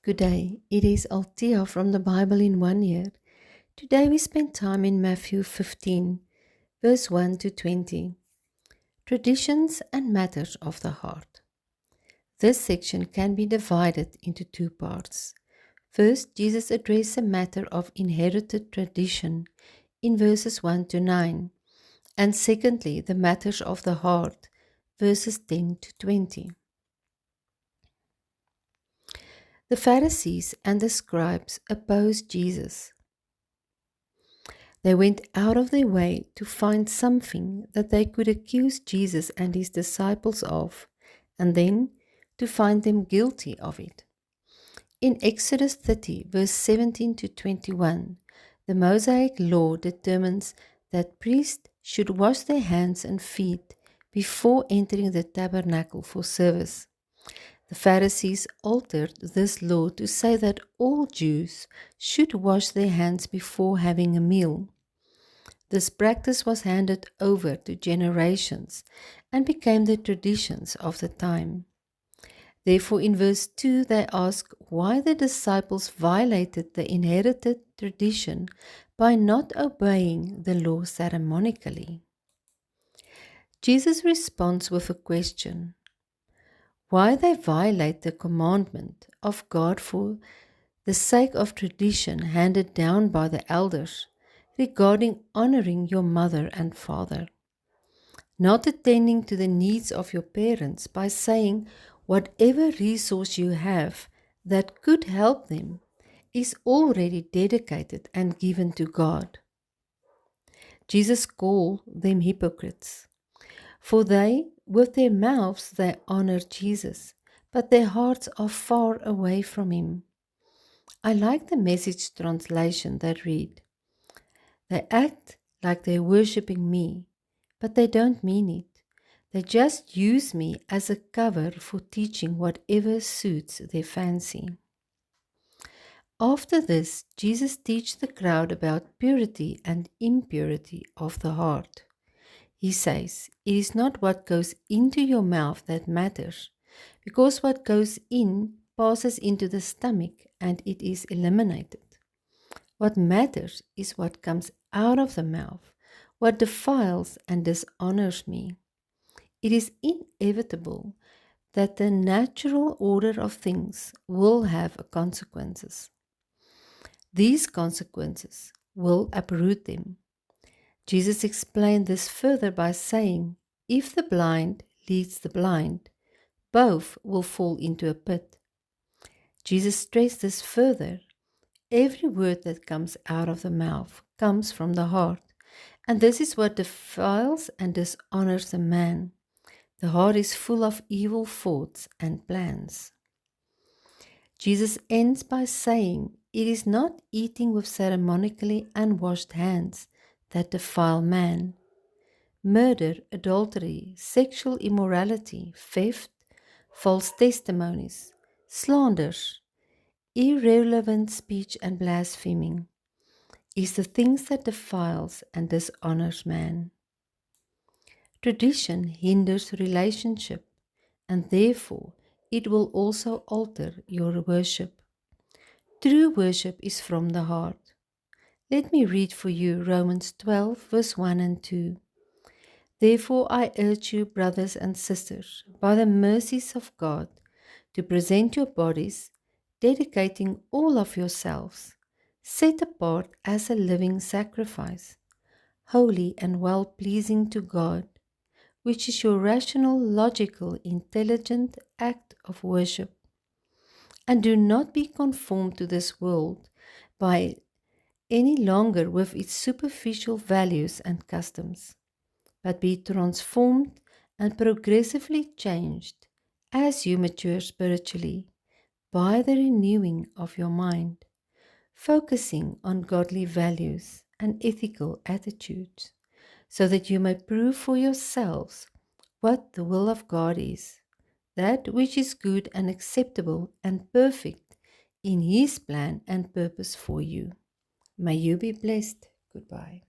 Good day, it is Althea from the Bible in 1 Year. Today we spend time in Matthew 15, verse 1 to 20. Traditions and matters of the heart. This section can be divided into two parts. First, Jesus addressed the matter of inherited tradition in verses 1 to 9, and secondly, the matters of the heart, verses 10 to 20. The Pharisees and the scribes opposed Jesus. They went out of their way to find something that they could accuse Jesus and his disciples of, and then to find them guilty of it. In Exodus 30, verse 17 to 21, the Mosaic law determines that priests should wash their hands and feet before entering the tabernacle for service. The Pharisees altered this law to say that all Jews should wash their hands before having a meal. This practice was handed over to generations and became the traditions of the time. Therefore, in verse 2, they ask why the disciples violated the inherited tradition by not obeying the law ceremonically. Jesus responds with a question: why they violate the commandment of God for the sake of tradition handed down by the elders regarding honoring your mother and father. Not attending to the needs of your parents by saying whatever resource you have that could help them is already dedicated and given to God. Jesus called them hypocrites, for with their mouths they honor Jesus, but their hearts are far away from him. I like the Message translation that read, they act like they're worshipping me, but they don't mean it. They just use me as a cover for teaching whatever suits their fancy. After this, Jesus teaches the crowd about purity and impurity of the heart. He says, it is not what goes into your mouth that matters, because what goes in passes into the stomach and it is eliminated. What matters is what comes out of the mouth, what defiles and dishonors me. It is inevitable that the natural order of things will have consequences. These consequences will uproot them. Jesus explained this further by saying, if the blind leads the blind, both will fall into a pit. Jesus stressed this further. Every word that comes out of the mouth comes from the heart, and this is what defiles and dishonors a man. The heart is full of evil thoughts and plans. Jesus ends by saying, it is not eating with ceremonically unwashed hands that defile man. Murder, adultery, sexual immorality, theft, false testimonies, slanders, irrelevant speech and blaspheming is the things that defiles and dishonors man. Tradition hinders relationship, and therefore it will also alter your worship. True worship is from the heart. Let me read for you Romans 12, verse 1 and 2. Therefore I urge you, brothers and sisters, by the mercies of God, to present your bodies, dedicating all of yourselves, set apart as a living sacrifice, holy and well-pleasing to God, which is your rational, logical, intelligent act of worship. And do not be conformed to this world by any longer with its superficial values and customs, but be transformed and progressively changed as you mature spiritually by the renewing of your mind, focusing on godly values and ethical attitudes, so that you may prove for yourselves what the will of God is, that which is good and acceptable and perfect in His plan and purpose for you. May you be blessed. Goodbye.